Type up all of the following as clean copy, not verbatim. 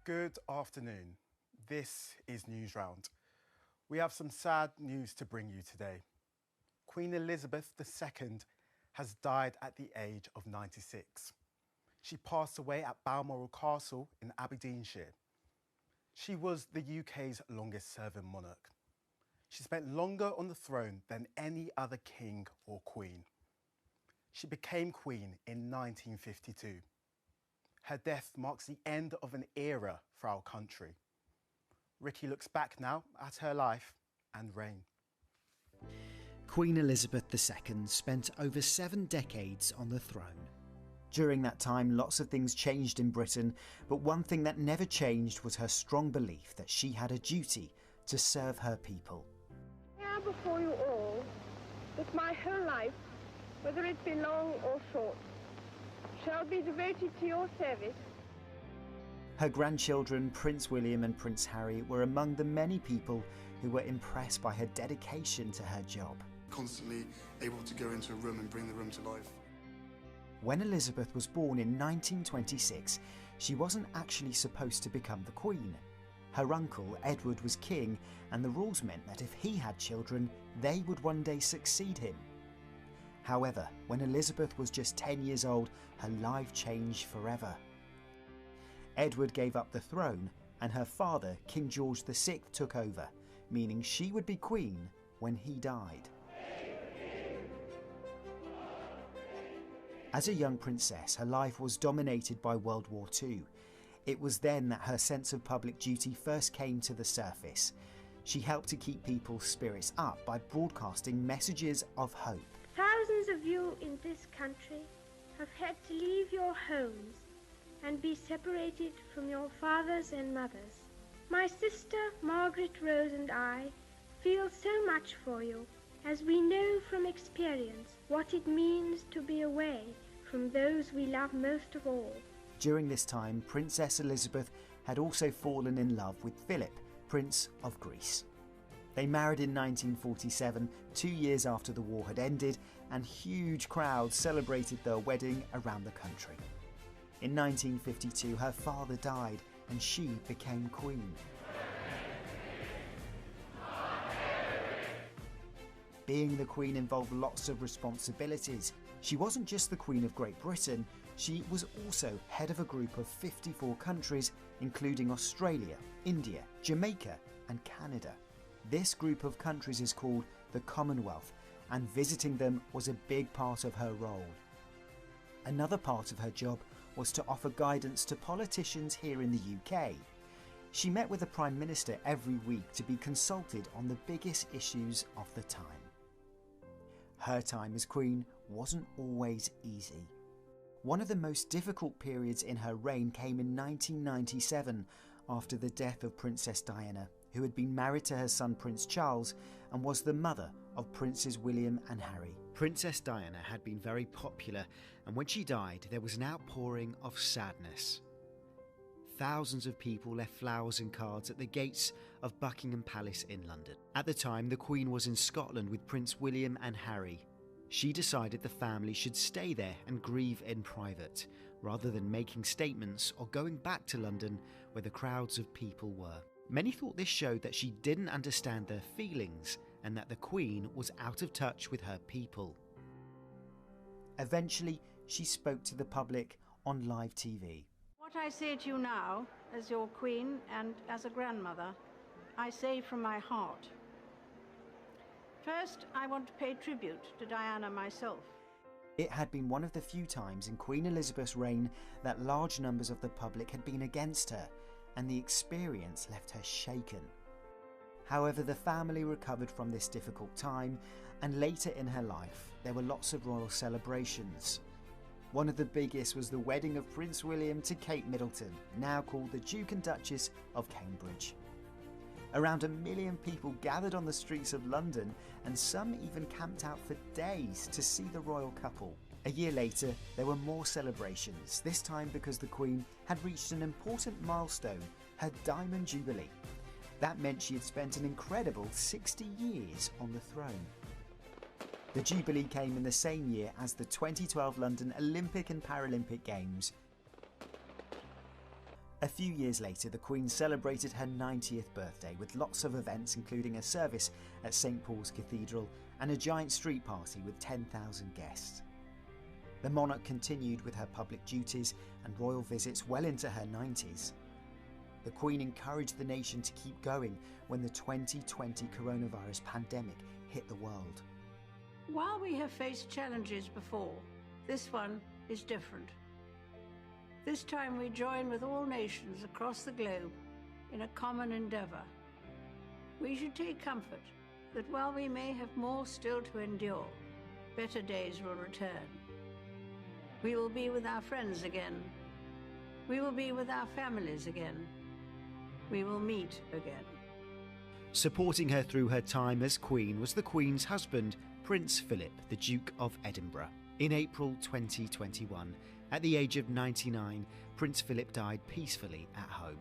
Good afternoon. This is News Round. We have some sad news to bring you today. Queen Elizabeth II has died at the age of 96. She passed away at Balmoral Castle in Aberdeenshire. She was the UK's longest serving monarch. She spent longer on the throne than any other king or queen. She became queen in 1952. Her death marks the end of an era for our country. Ricky looks back now at her life and reign. Queen Elizabeth II spent over 7 decades on the throne. During that time, lots of things changed in Britain, but one thing that never changed was her strong belief that she had a duty to serve her people. I am before you all that my whole life, whether it be long or short, shall be devoted to your service. Her grandchildren, Prince William and Prince Harry, were among the many people who were impressed by her dedication to her job. Constantly able to go into a room and bring the room to life. When Elizabeth was born in 1926, she wasn't actually supposed to become the Queen. Her uncle, Edward, was king, and the rules meant that if he had children, they would one day succeed him. However, when Elizabeth was just 10 years old, her life changed forever. Edward gave up the throne, and her father, King George VI, took over, meaning she would be queen when he died. As a young princess, her life was dominated by World War II. It was then that her sense of public duty first came to the surface. She helped to keep people's spirits up by broadcasting messages of hope. Thousands of you in this country have had to leave your homes and be separated from your fathers and mothers. My sister Margaret Rose and I feel so much for you, as we know from experience what it means to be away from those we love most of all. During this time, Princess Elizabeth had also fallen in love with Philip, Prince of Greece. They married in 1947, 2 years after the war had ended, and huge crowds celebrated their wedding around the country. In 1952, her father died and she became queen. Being the Queen involved lots of responsibilities. She wasn't just the Queen of Great Britain, she was also head of a group of 54 countries, including Australia, India, Jamaica and Canada. This group of countries is called the Commonwealth, and visiting them was a big part of her role. Another part of her job was to offer guidance to politicians here in the UK. She met with the Prime Minister every week to be consulted on the biggest issues of the time. Her time as Queen wasn't always easy. One of the most difficult periods in her reign came in 1997 after the death of Princess Diana, who had been married to her son Prince Charles and was the mother of Princes William and Harry. Princess Diana had been very popular, and when she died there was an outpouring of sadness. Thousands of people left flowers and cards at the gates of Buckingham Palace in London. At the time, the Queen was in Scotland with Prince William and Harry. She decided the family should stay there and grieve in private, rather than making statements or going back to London where the crowds of people were. Many thought this showed that she didn't understand their feelings and that the Queen was out of touch with her people. Eventually, she spoke to the public on live TV. What I say to you now, as your Queen and as a grandmother, I say from my heart. First, I want to pay tribute to Diana myself. It had been one of the few times in Queen Elizabeth's reign that large numbers of the public had been against her, and the experience left her shaken. However, the family recovered from this difficult time, and later in her life, there were lots of royal celebrations. One of the biggest was the wedding of Prince William to Kate Middleton, now called the Duke and Duchess of Cambridge. Around 1 million people gathered on the streets of London, and some even camped out for days to see the royal couple. A year later, there were more celebrations, this time because the Queen had reached an important milestone, her Diamond Jubilee. That meant she had spent an incredible 60 years on the throne. The Jubilee came in the same year as the 2012 London Olympic and Paralympic Games. A few years later, the Queen celebrated her 90th birthday with lots of events, including a service at St Paul's Cathedral and a giant street party with 10,000 guests. The monarch continued with her public duties and royal visits well into her 90s. The Queen encouraged the nation to keep going when the 2020 coronavirus pandemic hit the world. While we have faced challenges before, this one is different. This time we join with all nations across the globe in a common endeavour. We should take comfort that while we may have more still to endure, better days will return. We will be with our friends again. We will be with our families again. We will meet again. Supporting her through her time as Queen was the Queen's husband, Prince Philip, the Duke of Edinburgh. In April 2021, at the age of 99, Prince Philip died peacefully at home.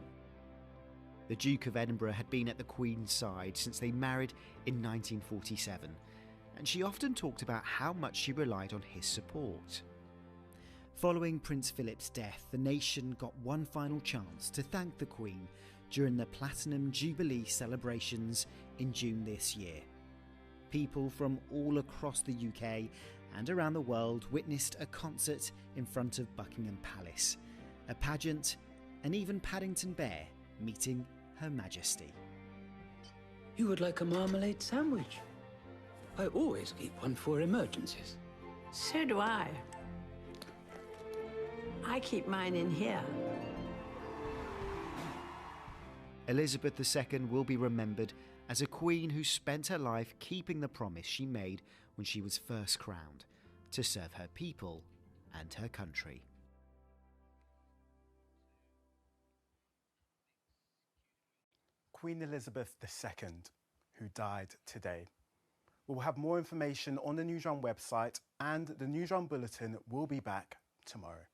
The Duke of Edinburgh had been at the Queen's side since they married in 1947, and she often talked about how much she relied on his support. Following Prince Philip's death, the nation got one final chance to thank the Queen during the Platinum Jubilee celebrations in June this year. People from all across the UK and around the world witnessed a concert in front of Buckingham Palace, a pageant, and even Paddington Bear meeting Her Majesty. You would like a marmalade sandwich? I always keep one for emergencies. So do I. I keep mine in here. Elizabeth II will be remembered as a queen who spent her life keeping the promise she made when she was first crowned, to serve her people and her country. Queen Elizabeth II, who died today. We'll have more information on the Newsround website, and the Newsround Bulletin will be back tomorrow.